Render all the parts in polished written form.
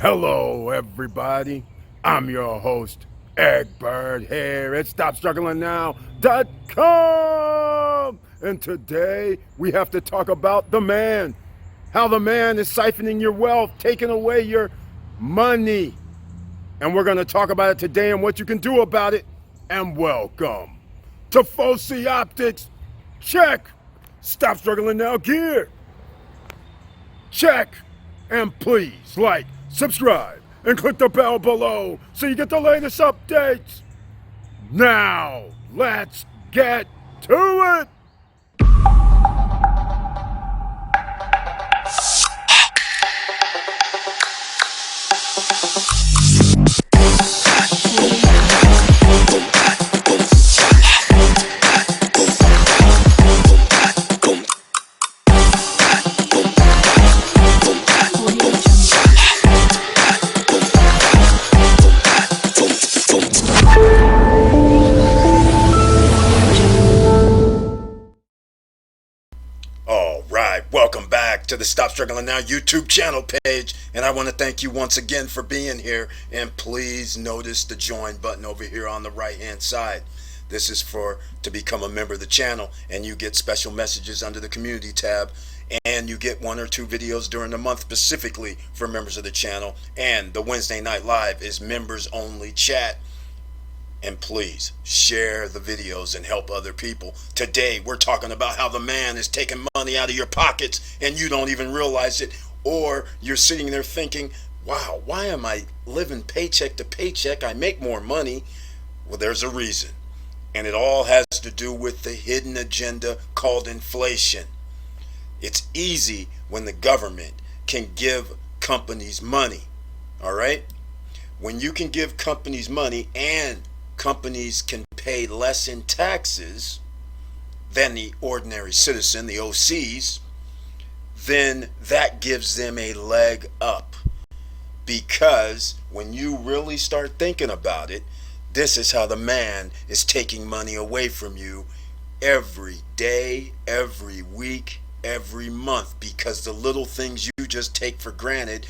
Hello, everybody. I'm your host, Eggbird here at StopStrugglingNow.com. And today we have to talk about the man. How the man is siphoning your wealth, taking away your money. And we're going to talk about it today and what you can do about it. And welcome to Foci Optics. Check. Stop Struggling Now gear. Check. And please like, subscribe, and click the bell below so you get the latest updates. Now, let's get to it. All right, welcome back to the Stop Struggling Now YouTube channel page, and I want to thank you once again for being here. And please notice the join button over here on the right hand side. This is for to become a member of the channel, and you get special messages under the community tab, and you get 1 or 2 videos during the month specifically for members of the channel. And the Wednesday night live is members only chat. And please share the videos and help other people. Today we're talking about how the man is taking money out of your pockets and you don't even realize it, or you're sitting there thinking, wow, why am I living paycheck to paycheck? I make more money. Well, there's a reason, and it all has to do with the hidden agenda called inflation. It's easy when the government can give companies money. All right, when you can give companies money and companies can pay less in taxes than the ordinary citizen, the OCs, then that gives them a leg up. Because when you really start thinking about it, this is how the man is taking money away from you every day, every week, every month. Because the little things you just take for granted,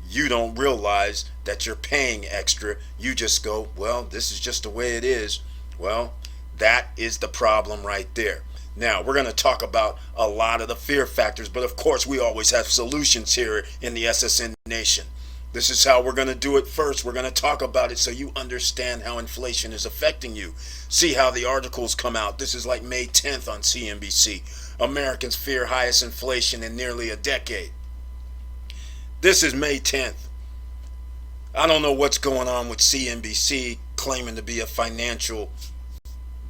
you don't realize that you're paying extra. You just go, well, this is just the way it is. Well, that is the problem right there. Now, we're going to talk about a lot of the fear factors, but of course, we always have solutions here in the SSN Nation. This is how we're going to do it first. We're going to talk about it so you understand how inflation is affecting you. See how the articles come out. This is like May 10th on CNBC. Americans fear highest inflation in nearly a decade. This is May 10th. I don't know what's going on with CNBC claiming to be a financial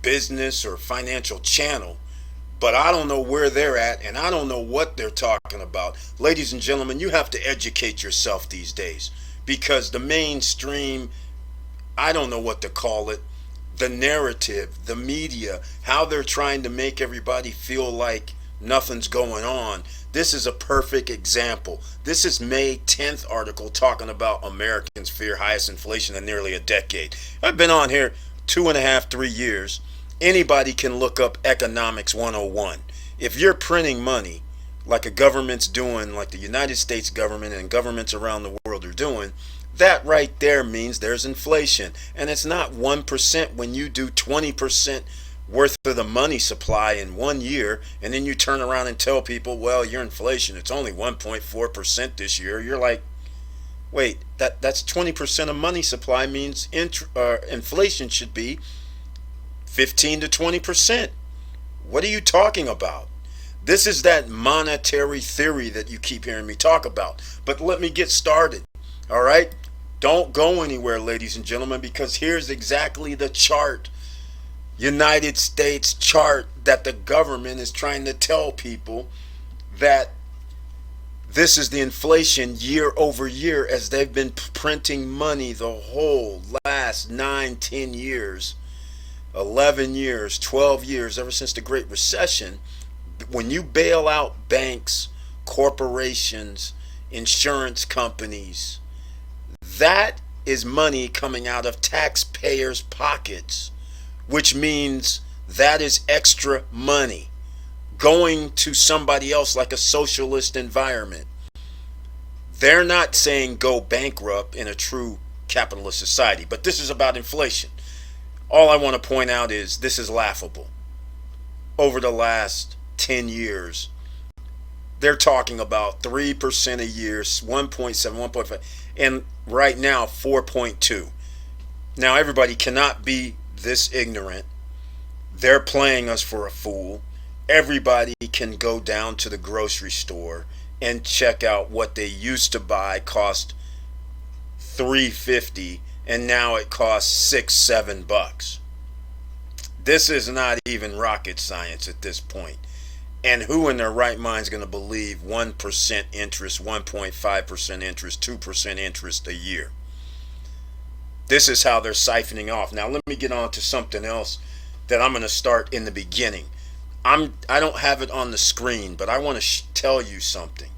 business or financial channel, but I don't know where they're at, and I don't know what they're talking about. Ladies and gentlemen, you have to educate yourself these days, because the mainstream, I don't know what to call it, the narrative, the media, how they're trying to make everybody feel like nothing's going on. This is a perfect example. This is May 10th article talking about Americans fear highest inflation in nearly a decade. I've been on here 2.5, 3 years. Anybody can look up Economics 101. If you're printing money like a government's doing, like the United States government and governments around the world are doing, that right there means there's inflation. And it's not 1% when you do 20% worth of the money supply in 1 year, and then you turn around and tell people, well, your inflation, it's only 1.4% this year. You're like, wait, that's 20% of money supply means inflation should be 15 to 20%. What are you talking about? This is that monetary theory that you keep hearing me talk about. But let me get started. All right, don't go anywhere, ladies and gentlemen, because here's exactly the chart, United States chart, that the government is trying to tell people that this is the inflation year over year, as they've been printing money the whole last 9, 10 years, 11 years, 12 years, ever since the Great Recession. When you bail out banks, corporations, insurance companies, that is money coming out of taxpayers' pockets, which means that is extra money going to somebody else, like a socialist environment. They're not saying go bankrupt in a true capitalist society, but this is about inflation. All I want to point out is this is laughable. Over the last 10 years, they're talking about 3% a year, 1.7, 1.5, and right now 4.2. Now, everybody cannot be this ignorant. They're playing us for a fool. Everybody can go down to the grocery store and check out what they used to buy cost $3.50 and now it costs $6-7. This is not even rocket science at this point. And who in their right mind is going to believe 1% interest, 1.5% interest, 2% interest a year? This is how they're siphoning off. Now let me get on to something else that I'm going to start in the beginning. I don't have it on the screen, but I want to tell you something.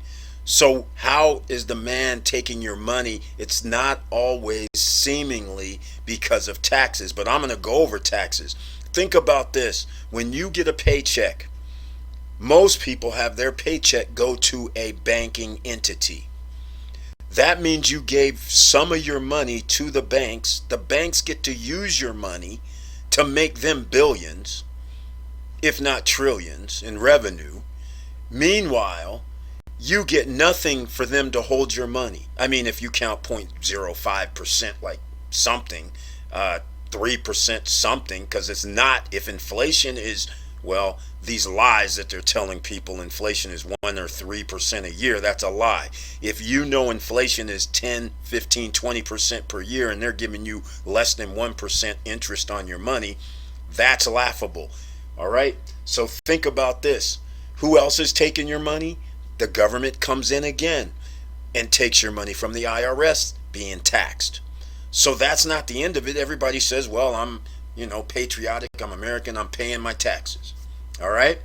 So how is the man taking your money? It's not always seemingly because of taxes, but I'm going to go over taxes. Think about this. When you get a paycheck, most people have their paycheck go to a banking entity. That means you gave some of your money to the banks. The banks get to use your money to make them billions, if not trillions, in revenue. Meanwhile, you get nothing for them to hold your money. I mean, if you count 0.05%, like something, 3% something, because it's not, if inflation is, well, these lies that they're telling people inflation is 1 or 3% a year, that's a lie. If you know inflation is 10, 15, 20% per year and they're giving you less than 1% interest on your money, that's laughable. All right? So think about this. Who else is taking your money? The government comes in again and takes your money from the IRS being taxed. So that's not the end of it. Everybody says, well, I'm, patriotic, I'm American, I'm paying my taxes. All right?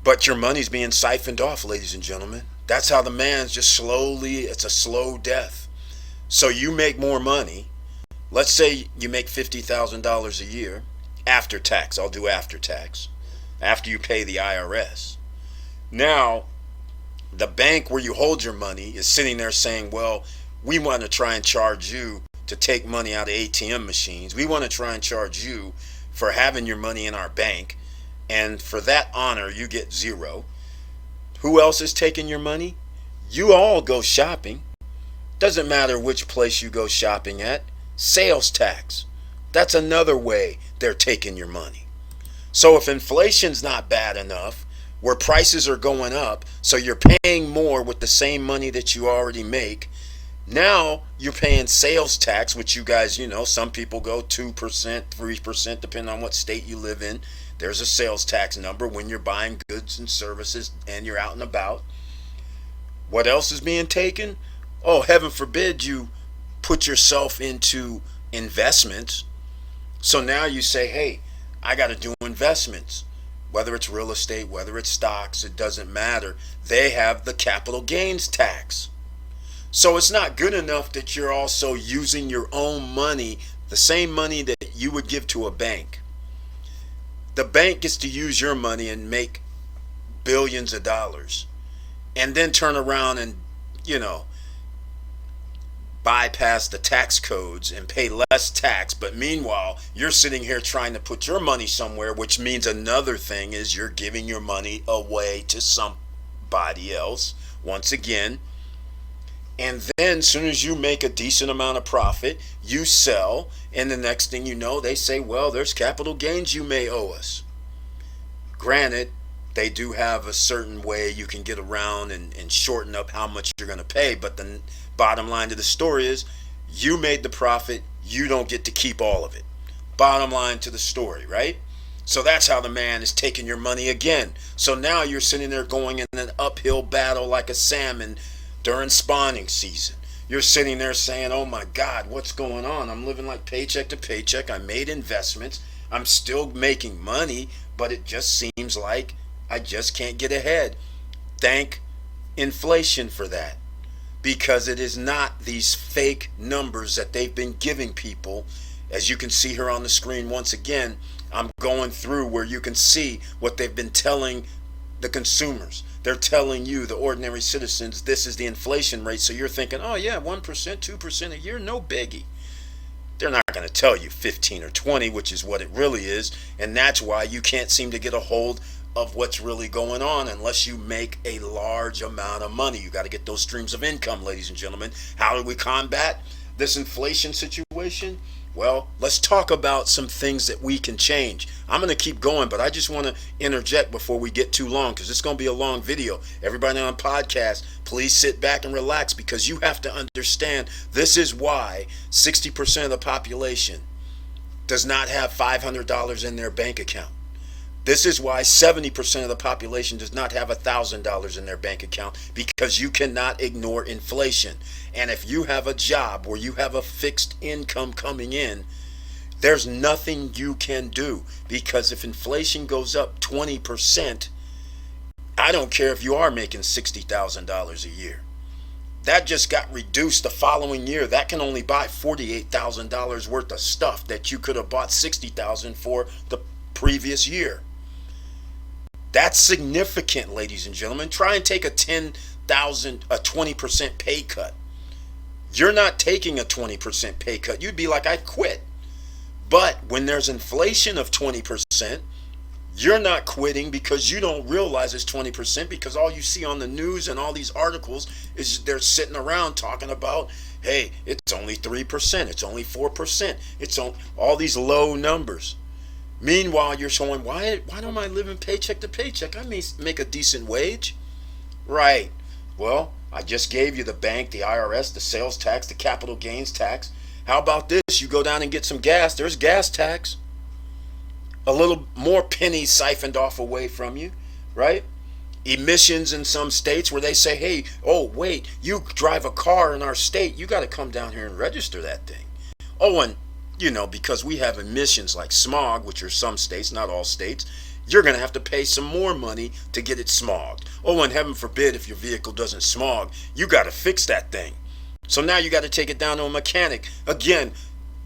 But your money's being siphoned off, ladies and gentlemen. That's how the man's just slowly, it's a slow death. So you make more money. Let's say you make $50,000 a year after tax. I'll do after tax. After you pay the IRS. Now, the bank where you hold your money is sitting there saying, well, we want to try and charge you to take money out of ATM machines. We want to try and charge you for having your money in our bank. And for that honor, you get zero. Who else is taking your money? You all go shopping. Doesn't matter which place you go shopping at. Sales tax. That's another way they're taking your money. So if inflation's not bad enough, where prices are going up, so you're paying more with the same money that you already make, now you're paying sales tax, which you guys, some people go 2%, 3%, depending on what state you live in. There's a sales tax number when you're buying goods and services and you're out and about. What else is being taken? Oh, heaven forbid you put yourself into investments. So now you say, hey, I got to do investments. Whether it's real estate, whether it's stocks, it doesn't matter. They have the capital gains tax. So it's not good enough that you're also using your own money, the same money that you would give to a bank. The bank gets to use your money and make billions of dollars and then turn around and, bypass the tax codes and pay less tax. But meanwhile, you're sitting here trying to put your money somewhere, which means another thing is you're giving your money away to somebody else once again. And then as soon as you make a decent amount of profit, you sell, and the next thing you know, they say, well, there's capital gains you may owe us. Granted, they do have a certain way you can get around and shorten up how much you're going to pay, but the bottom line to the story is you made the profit, you don't get to keep all of it. Bottom line to the story, right? So that's how the man is taking your money again. So now you're sitting there going in an uphill battle like a salmon during spawning season. You're sitting there saying, oh my God, what's going on? I'm living like paycheck to paycheck. I made investments. I'm still making money, but it just seems like I just can't get ahead. Thank inflation for that. Because it is not these fake numbers that they've been giving people. As you can see here on the screen once again, I'm going through where you can see what they've been telling the consumers. they're telling you, the ordinary citizens, this is the inflation rate. So you're thinking, oh yeah, 1%, 2% a year, no biggie. They're not going to tell you 15 or 20, which is what it really is. And that's why you can't seem to get a hold of what's really going on unless you make a large amount of money. You got to get those streams of income, ladies and gentlemen. How do we combat this inflation situation? Well, let's talk about some things that we can change. I'm going to keep going, but I just want to interject before we get too long, because it's going to be a long video. Everybody on podcast, please sit back and relax, because you have to understand this is why 60% of the population does not have $500 in their bank account. This is why 70% of the population does not have $1,000 in their bank account, because you cannot ignore inflation. And if you have a job where you have a fixed income coming in, there's nothing you can do, because if inflation goes up 20%, I don't care if you are making $60,000 a year. That just got reduced the following year. That can only buy $48,000 worth of stuff that you could have bought $60,000 for the previous year. That's significant, ladies and gentlemen. Try and take a 20% pay cut. You're not taking a 20% pay cut. You'd be like, I quit. But when there's inflation of 20%, you're not quitting, because you don't realize it's 20%, because all you see on the news and all these articles is they're sitting around talking about, hey, it's only 3%, it's only 4%, it's on all these low numbers. Meanwhile, you're showing, why don't I live in paycheck to paycheck? I may make a decent wage. Right. Well, I just gave you the bank, the IRS, the sales tax, the capital gains tax. How about this? You go down and get some gas. There's gas tax. A little more pennies siphoned off away from you, right? Emissions in some states where they say, hey, oh, wait, you drive a car in our state, you got to come down here and register that thing. Oh, and because we have emissions like smog, which are some states, not all states, you're going to have to pay some more money to get it smogged. Oh, and heaven forbid, if your vehicle doesn't smog, you got to fix that thing. So now you got to take it down to a mechanic. Again,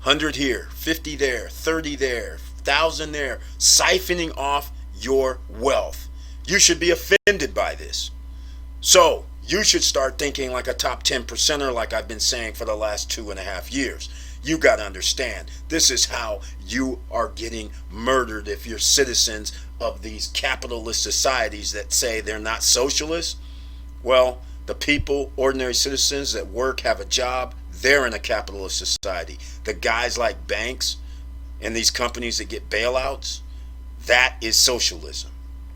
100 here, 50 there, 30 there, 1,000 there, siphoning off your wealth. You should be offended by this. So you should start thinking like a top 10%er, like I've been saying for the last 2.5 years. You got to understand, this is how you are getting murdered if you're citizens of these capitalist societies that say they're not socialists. Well, the people, ordinary citizens that work, have a job, they're in a capitalist society. The guys like banks and these companies that get bailouts, that is socialism.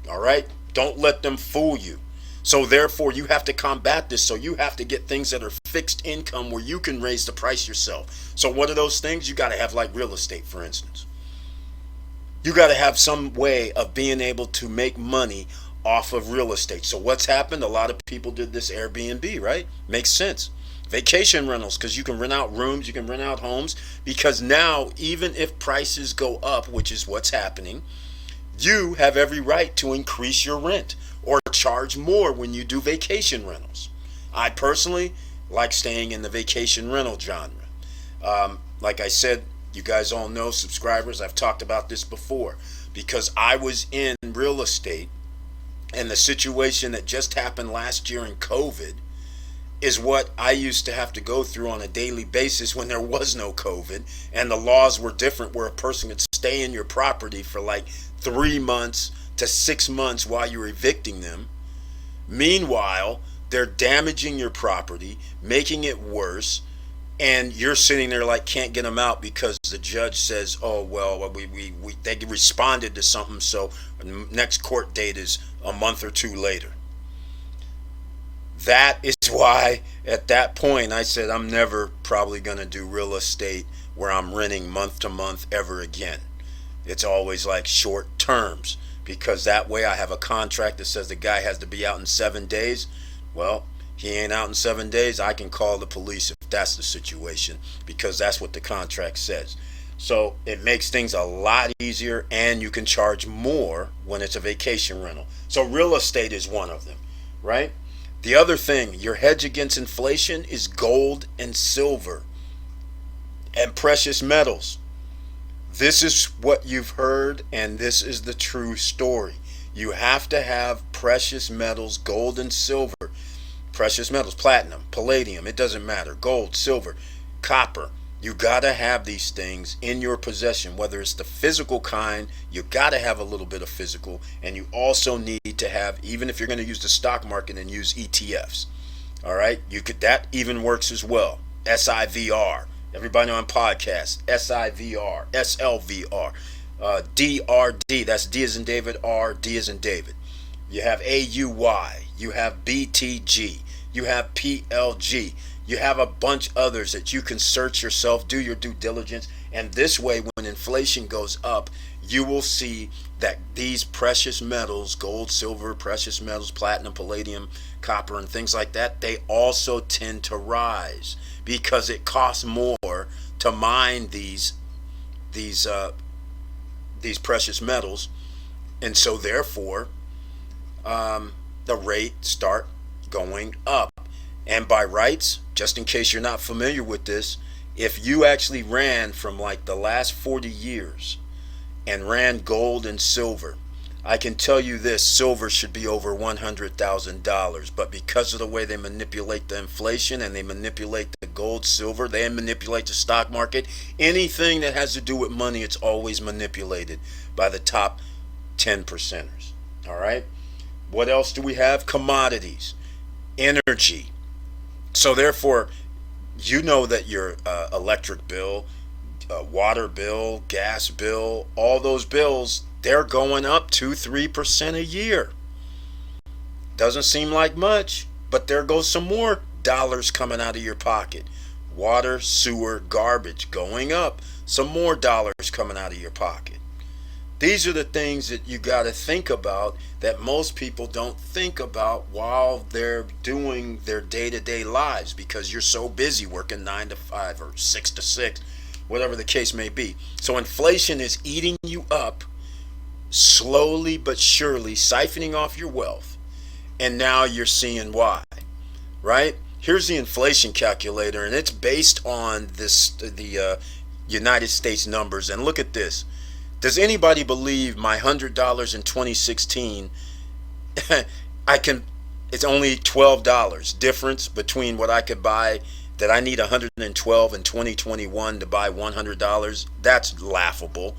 All right? Don't let them fool you. So therefore, you have to combat this. So you have to get things that are fixed income where you can raise the price yourself. So what are those things? You got to have like real estate, for instance. You got to have some way of being able to make money off of real estate. So what's happened? A lot of people did this Airbnb, right? Makes sense. Vacation rentals, because you can rent out rooms, you can rent out homes, because now even if prices go up, which is what's happening, you have every right to increase your rent or charge more when you do vacation rentals. I personally like staying in the vacation rental genre. Like I said, you guys all know, subscribers, I've talked about this before, because I was in real estate, and the situation that just happened last year in COVID is what I used to have to go through on a daily basis when there was no COVID, and the laws were different, where a person could stay in your property for like 3 months to 6 months while you're evicting them. Meanwhile, they're damaging your property, making it worse, and you're sitting there like can't get them out because the judge says, oh well, they responded to something, so next court date is a month or two later. That is why at that point I said I'm never probably going to do real estate where I'm renting month to month ever again. It's always like short terms, because that way I have a contract that says the guy has to be out in 7 days. Well, he ain't out in 7 days. I can call the police if that's the situation, because that's what the contract says. So it makes things a lot easier, and you can charge more when it's a vacation rental. So real estate is one of them, right? The other thing, your hedge against inflation is gold and silver and precious metals. This is what you've heard, and this is the true story. You have to have precious metals, gold and silver. Precious metals, platinum, palladium, it doesn't matter. Gold, silver, copper. You gotta have these things in your possession, whether it's the physical kind, you gotta have a little bit of physical, and you also need to have, even if you're gonna use the stock market and use ETFs. All right, that even works as well. SIVR. Everybody on podcasts, SIVR, SLVR, DRD. That's D as in David, R, D as in David. You have AUY. You have BTG. You have PLG. You have a bunch others that you can search yourself, do your due diligence, and this way, when inflation goes up, you will see that these precious metals, gold, silver, precious metals, platinum, palladium, copper, and things like that, they also tend to rise because it costs more to mine these precious metals, and so therefore the rate start going up. And by rights, just in case you're not familiar with this, if you actually ran from like the last 40 years and ran gold and silver, I can tell you this: silver should be over $100,000, but because of the way they manipulate the inflation and they manipulate the gold, silver, they manipulate the stock market, anything that has to do with money, it's always manipulated by the top 10 percenters. All right. What else do we have? Commodities, energy. So therefore, you know that your electric bill, water bill, gas bill, all those bills, they're going up 2-3% a year. Doesn't seem like much, but there goes some more dollars coming out of your pocket. Water, sewer, garbage going up, some more dollars coming out of your pocket. These are the things that you got to think about that most people don't think about while they're doing their day-to-day lives, because you're so busy working 9 to 5 or 6 to 6, whatever the case may be. So inflation is eating you up slowly but surely, siphoning off your wealth. And now you're seeing why, right? Here's the inflation calculator, and it's based on the United States numbers. And look at this. Does anybody believe my $100 in 2016, it's only $12 difference between what I could buy, that I need $112 in 2021 to buy $100? That's laughable.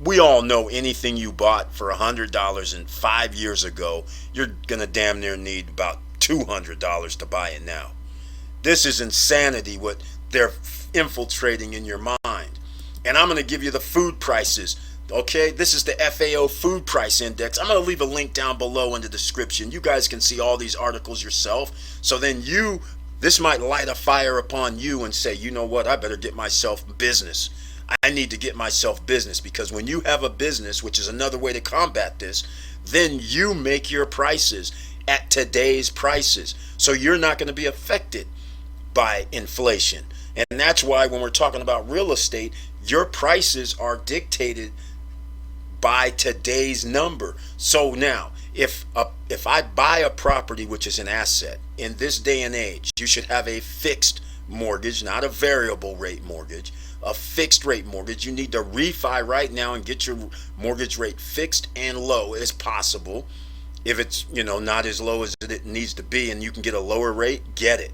We all know anything you bought for $100 5 years ago, you're going to damn near need about $200 to buy it now. This is insanity what they're infiltrating in your mind. And I'm going to give you the food prices. Okay, this is the FAO Food Price Index. I'm going to leave a link down below in the description. You guys can see all these articles yourself. So then this might light a fire upon you and say, you know what, I better get myself business. I need to get myself business, because when you have a business, which is another way to combat this, then you make your prices at today's prices. So you're not going to be affected by inflation. And that's why when we're talking about real estate, your prices are dictated by today's number. So now, if I buy a property, which is an asset, in this day and age, you should have a fixed mortgage, not a variable rate mortgage, a fixed rate mortgage. You need to refi right now and get your mortgage rate fixed and low as possible. If it's, not as low as it needs to be and you can get a lower rate, get it.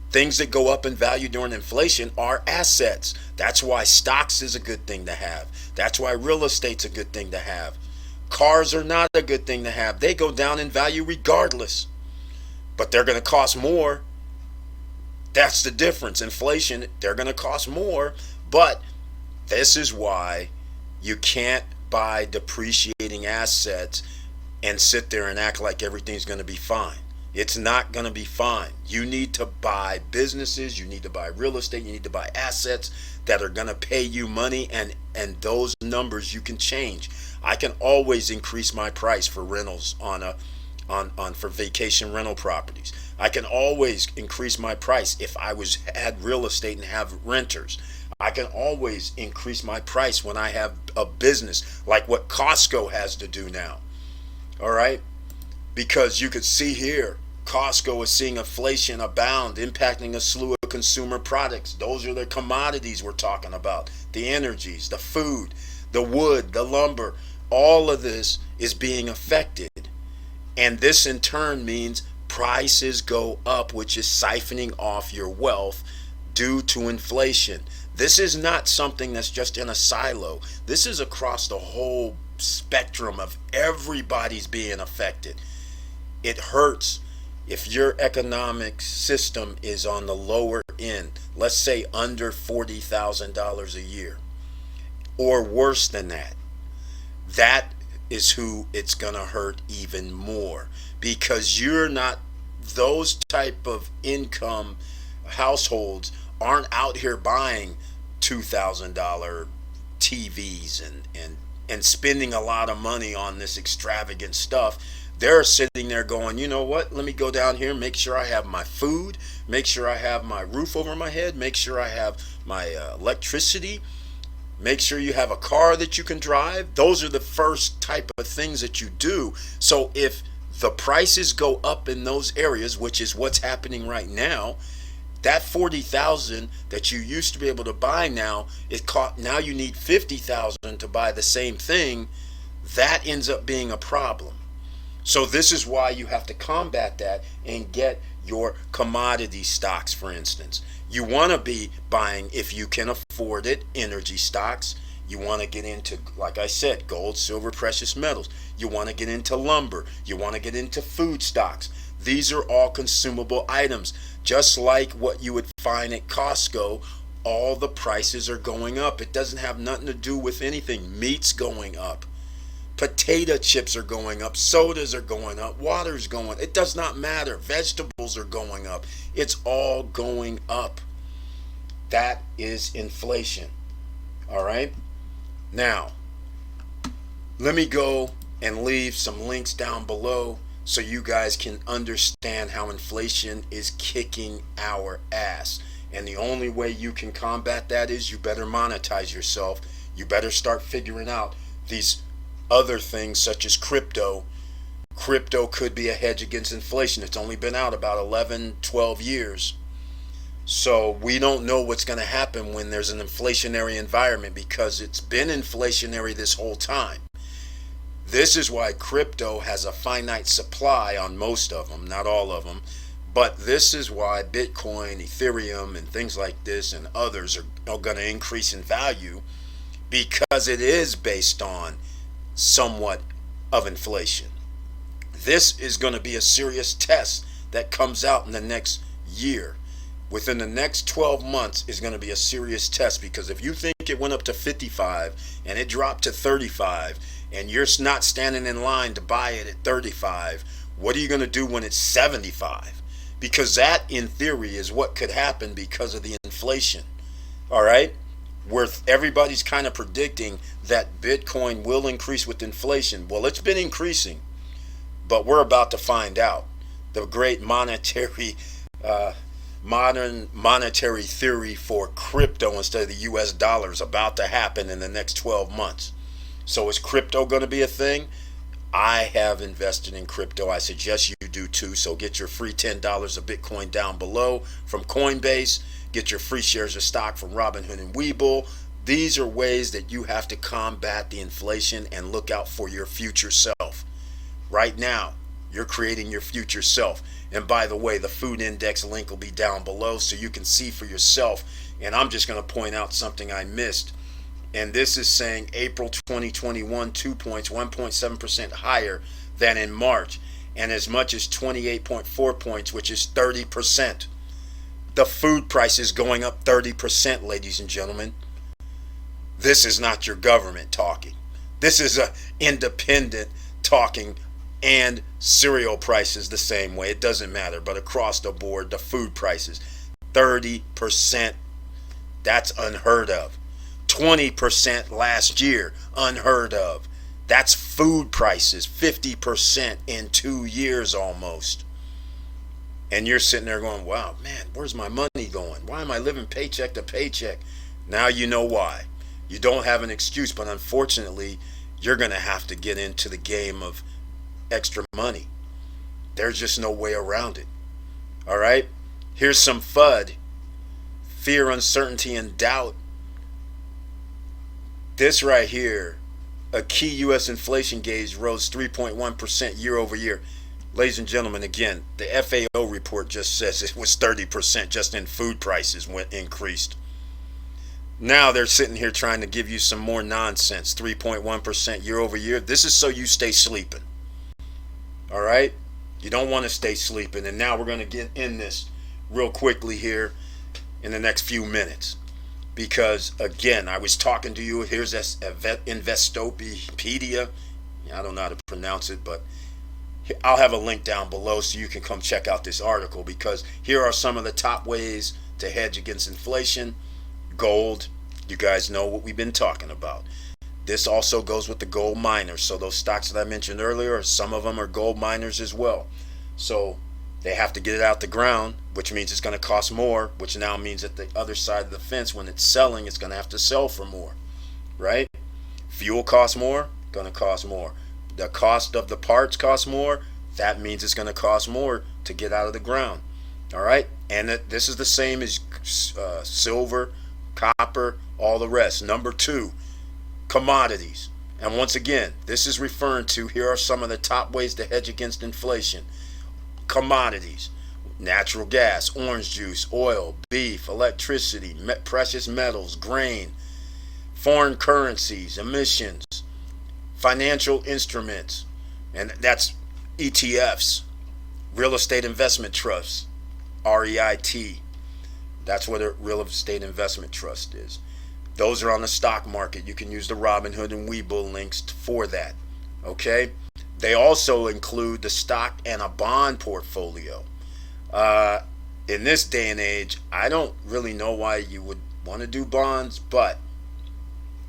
Things that go up in value during inflation are assets. That's why stocks is a good thing to have. That's why real estate's a good thing to have. Cars are not a good thing to have. They go down in value regardless. But they're going to cost more. That's the difference. Inflation, they're going to cost more. But this is why you can't buy depreciating assets and sit there and act like everything's going to be fine. It's not going to be fine. You need to buy businesses, you need to buy real estate, you need to buy assets that are going to pay you money, and those numbers you can change. I can always increase my price for rentals for vacation rental properties. I can always increase my price if I had real estate and have renters. I can always increase my price when I have a business, like what Costco has to do now. All right? Because you could see here, Costco is seeing inflation abound, impacting a slew of consumer products. Those are the commodities we're talking about. The energies, the food, the wood, the lumber, All of this is being affected. And this in turn means prices go up, which is siphoning off your wealth due to inflation. This is not something that's just in a silo. This is across the whole spectrum of everybody's being affected. It hurts if your economic system is on the lower end, let's say under $40,000 a year, or worse than that. That is who it's gonna hurt even more, because you're not, those type of income households aren't out here buying $2,000 TVs and spending a lot of money on this extravagant stuff. They're sitting there going, you know what, let me go down here, make sure I have my food, make sure I have my roof over my head, make sure I have my electricity, make sure you have a car that you can drive. Those are the first type of things that you do. So if the prices go up in those areas, which is what's happening right now, that 40,000 that you used to be able to buy now, now you need 50,000 to buy the same thing. That ends up being a problem. So this is why you have to combat that and get your commodity stocks, for instance. You want to be buying, if you can afford it, energy stocks. You want to get into, like I said, gold, silver, precious metals. You want to get into lumber. You want to get into food stocks. These are all consumable items. Just like what you would find at Costco, all the prices are going up. It doesn't have nothing to do with anything. Meat's going up. Potato chips are going up, sodas are going up, water's going, it does not matter. Vegetables are going up. It's all going up. That is inflation. All right? Now, let me go and leave some links down below so you guys can understand how inflation is kicking our ass. And the only way you can combat that is you better monetize yourself. You better start figuring out these other things such as crypto. Crypto could be a hedge against inflation. It's only been out about 11, 12 years. So we don't know what's going to happen when there's an inflationary environment, because it's been inflationary this whole time. This is why crypto has a finite supply on most of them, not all of them. But this is why Bitcoin, Ethereum, and things like this and others are going to increase in value, because it is based on somewhat of inflation. This is going to be a serious test that comes out in the next year. Within the next 12 months is going to be a serious test, because if you think it went up to 55 and it dropped to 35 and you're not standing in line to buy it at 35, what are you going to do when it's 75? Because that, in theory, is what could happen because of the inflation. All right? Where everybody's kind of predicting that Bitcoin will increase with inflation. Well, it's been increasing, but we're about to find out. The great modern monetary theory for crypto instead of the US dollar is about to happen in the next 12 months. So is crypto going to be a thing? I have invested in crypto. I suggest you do too. So get your free $10 of Bitcoin down below from Coinbase. Get your free shares of stock from Robinhood and Webull. These are ways that you have to combat the inflation and look out for your future self. Right now, you're creating your future self. And by the way, the food index link will be down below so you can see for yourself. And I'm just going to point out something I missed. And this is saying April 2021, 2 points, 1.7% higher than in March, and as much as 28.4 points, which is 30%. The food price is going up 30%, ladies and gentlemen. This is not your government talking. This is an independent talking, and cereal prices the same way. It doesn't matter, but across the board, the food prices, 30%. That's unheard of. 20% last year, unheard of. That's food prices, 50% in 2 years almost. And you're sitting there going, wow, man, where's my money going? Why am I living paycheck to paycheck? Now you know why. You don't have an excuse, but unfortunately, you're going to have to get into the game of extra money. There's just no way around it. All right? Here's some FUD. Fear, uncertainty, and doubt. This right here a key U.S. inflation gauge rose 3.1% year over year. Ladies and gentlemen, again, the FAO report just says it was 30% just in food prices went increased. Now they're sitting here trying to give you some more nonsense. 3.1% year over year. This is so you stay sleeping. All right? You don't want to stay sleeping. And now we're going to get in this real quickly here in the next few minutes. Because, again, I was talking to you. Here's Investopedia. I don't know how to pronounce it, but I'll have a link down below so you can come check out this article, because here are some of the top ways to hedge against inflation. Gold, you guys know what we've been talking about. This also goes with the gold miners. So those stocks that I mentioned earlier, some of them are gold miners as well. So they have to get it out the ground, which means it's going to cost more, which now means that the other side of the fence, when it's selling, it's going to have to sell for more, right? Fuel costs more, going to cost more. The cost of the parts costs more. That means it's going to cost more to get out of the ground. All right. And this is the same as silver, copper, all the rest. Number two, commodities. And once again, this is referring to, here are some of the top ways to hedge against inflation. Commodities: natural gas, orange juice, oil, beef, electricity, precious metals, grain, foreign currencies, emissions, financial instruments, and that's ETFs, real estate investment trusts, REIT. That's what a real estate investment trust is. Those are on the stock market. You can use the Robinhood and Webull links for that. Okay? They also include the stock and a bond portfolio. In this day and age, I don't really know why you would want to do bonds, but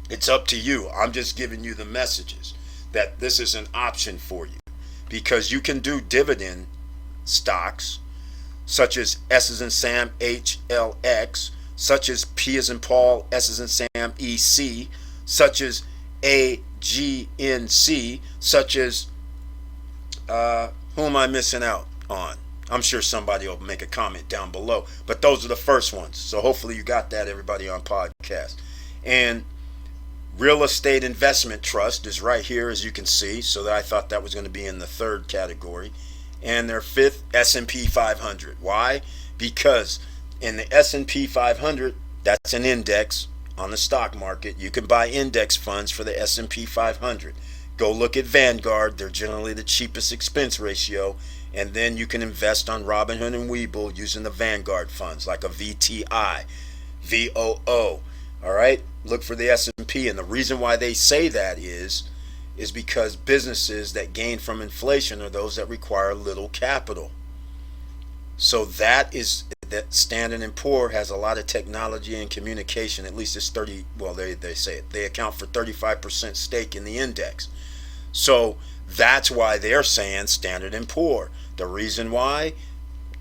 it's up to you. I'm just giving you the messages that this is an option for you, because you can do dividend stocks such as S as in Sam HLX, such as P as in Paul S as in Sam EC, such as AGNC, such as who am I missing out on? I'm sure somebody will make a comment down below, but those are the first ones. So hopefully you got that, everybody on podcast. And real estate investment trust is right here, as you can see. So I thought that was going to be in the third category. And their fifth, S&P 500. Why? Because in the S&P 500, that's an index on the stock market. You can buy index funds for the S&P 500. Go look at Vanguard. They're generally the cheapest expense ratio. And then you can invest on Robinhood and Webull using the Vanguard funds, like a VTI, VOO. All right, look for the S&P, and the reason why they say that is because businesses that gain from inflation are those that require little capital. So that Standard & Poor has a lot of technology and communication. At least it's 30. Well, they say it. They account for 35% stake in the index. So that's why they're saying Standard & Poor. The reason why,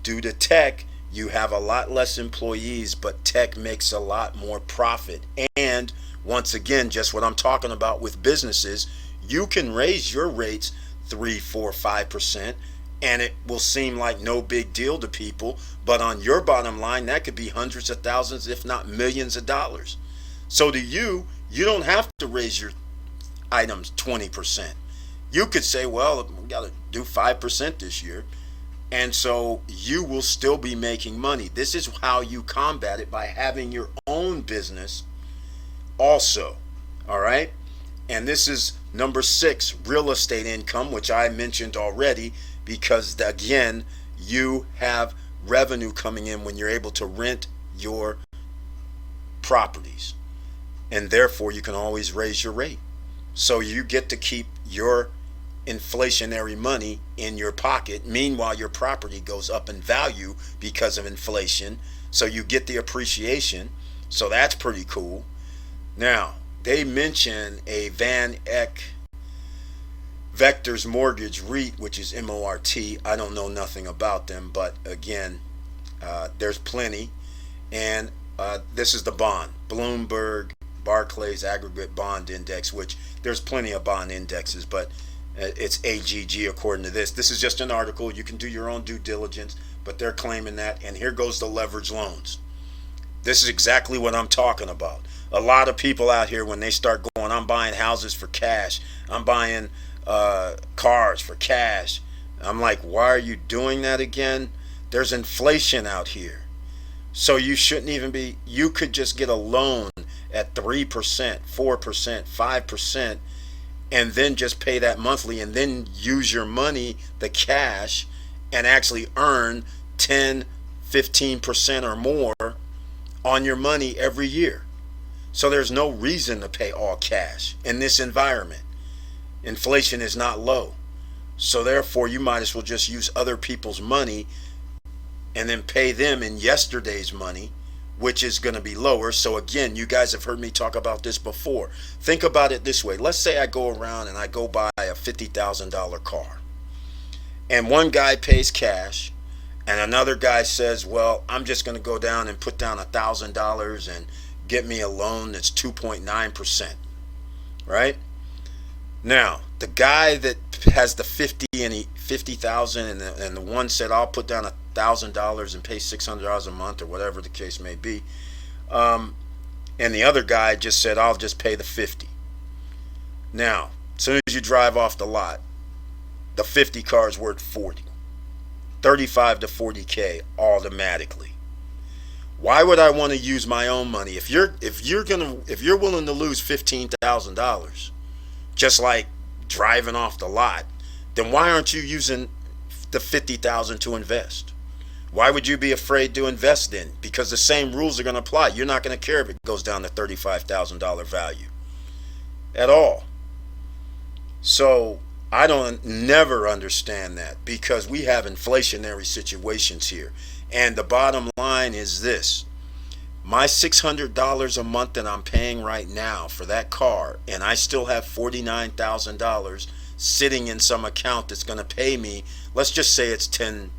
due to tech, you have a lot less employees, but tech makes a lot more profit. And once again, just what I'm talking about with businesses, you can raise your rates 3, 4, 5%, and it will seem like no big deal to people. But on your bottom line, that could be hundreds of thousands, if not millions of dollars. So to you don't have to raise your items 20%. You could say, well, we got to do 5% this year. And so you will still be making money. This is how you combat it, by having your own business also. All right. And this is number 6, real estate income, which I mentioned already, because again, you have revenue coming in when you're able to rent your properties, and therefore you can always raise your rate. So you get to keep your inflationary money in your pocket. Meanwhile, your property goes up in value because of inflation. So you get the appreciation. So that's pretty cool. Now, they mention a Van Eck Vectors Mortgage REIT, which is MORT. I don't know nothing about them, but again, there's plenty. And this is the bond, Bloomberg Barclays Aggregate Bond Index, which there's plenty of bond indexes, but it's AGG according to this. This is just an article. You can do your own due diligence, but they're claiming that. And here goes the leverage loans. This is exactly what I'm talking about. A lot of people out here, when they start going, I'm buying houses for cash, I'm buying cars for cash. I'm like, why are you doing that again? There's inflation out here. So you shouldn't even be, you could just get a loan at 3%, 4%, 5%, and then just pay that monthly and then use your money, the cash, and actually earn 10, 15% or more on your money every year. So there's no reason to pay all cash in this environment. Inflation is not low. So therefore, you might as well just use other people's money and then pay them in yesterday's money, which is going to be lower. So again, you guys have heard me talk about this before. Think about it this way. Let's say I go around and I go buy a $50,000 car. And one guy pays cash and another guy says, well, I'm just going to go down and put down $1,000 and get me a loan that's 2.9%. Right? Now, the guy that has the 50,000 and the one said, I'll put down $1,000 and pay $600 a month or whatever the case may be. And the other guy just said, I'll just pay the 50. Now, as soon as you drive off the lot, the 50 car is worth 40. 35 to 40K automatically. Why would I want to use my own money? If you're willing to lose $15,000, just like driving off the lot, then why aren't you using the 50,000 to invest? Why would you be afraid to invest in? Because the same rules are going to apply. You're not going to care if it goes down to $35,000 value at all. So I don't never understand that, because we have inflationary situations here. And the bottom line is this. My $600 a month that I'm paying right now for that car, and I still have $49,000 sitting in some account that's going to pay me, let's just say it's 10%.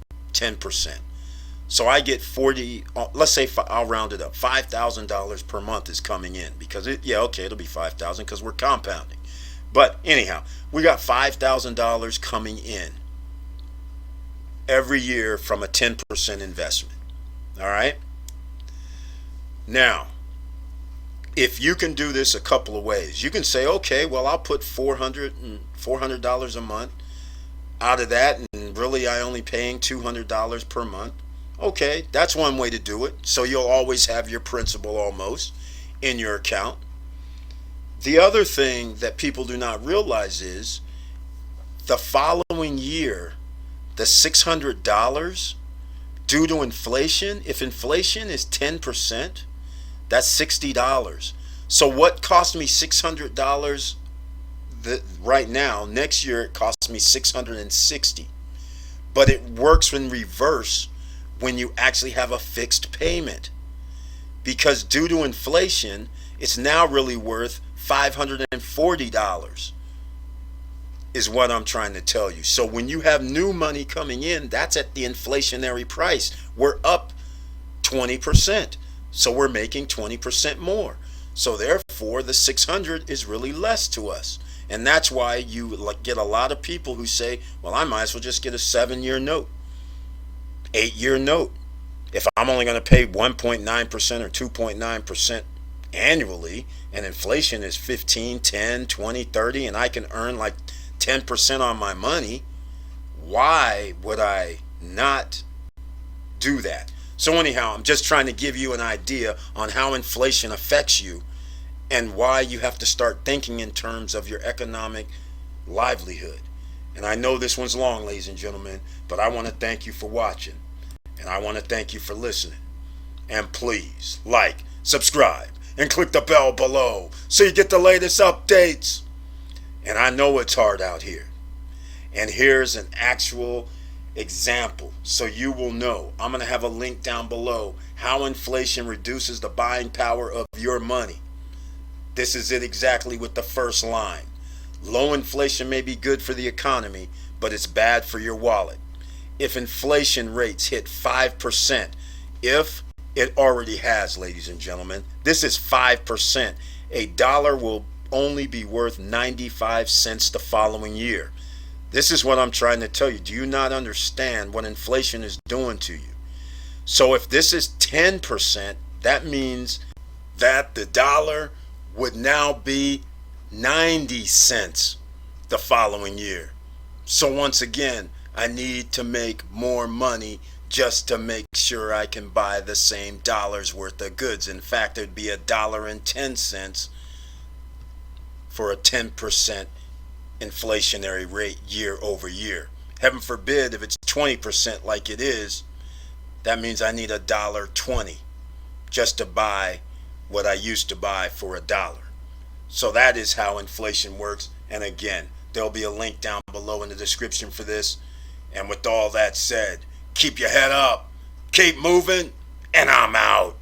So I get 40, let's say I'll round it up, $5,000 per month is coming in, because it'll be 5,000 because we're compounding. But anyhow, we got $5,000 coming in every year from a 10% investment. All right? Now, if you can do this a couple of ways, you can say, okay, well, I'll put $400 a month out of that, and really I only paying $200 per month. Okay, that's one way to do it. So you'll always have your principal almost in your account. The other thing that people do not realize is the following year, the $600 due to inflation, if inflation is 10%, that's $60. So what cost me $600 right now, next year it costs me $660. But it works in reverse when you actually have a fixed payment. Because due to inflation, it's now really worth $540 is what I'm trying to tell you. So when you have new money coming in, that's at the inflationary price. We're up 20%. So we're making 20% more. So therefore, the 600 is really less to us. And that's why you get a lot of people who say, well, I might as well just get a 7-year note, 8-year note. If I'm only going to pay 1.9% or 2.9% annually, and inflation is 15, 10, 20, 30, and I can earn like 10% on my money, why would I not do that? So anyhow, I'm just trying to give you an idea on how inflation affects you and why you have to start thinking in terms of your economic livelihood. And I know this one's long, ladies and gentlemen, but I want to thank you for watching. And I want to thank you for listening. And please like, subscribe, and click the bell below so you get the latest updates. And I know it's hard out here. And here's an actual example so you will know. I'm going to have a link down below how inflation reduces the buying power of your money. This is it exactly with the first line. Low inflation may be good for the economy, but it's bad for your wallet. If inflation rates hit 5%, if it already has, ladies and gentlemen, this is 5%. A dollar will only be worth 95 cents the following year. This is what I'm trying to tell you. Do you not understand what inflation is doing to you? So if this is 10%, that means that the dollar would now be 90 cents the following year. So once again, I need to make more money just to make sure I can buy the same dollar's worth of goods. In fact, it would be $1.10 for a 10% inflationary rate year over year. Heaven forbid if it's 20% like it is, that means I need $1.20 just to buy what I used to buy for $1. So that is how inflation works. And again, there'll be a link down below in the description for this. And with all that said, keep your head up, keep moving, and I'm out.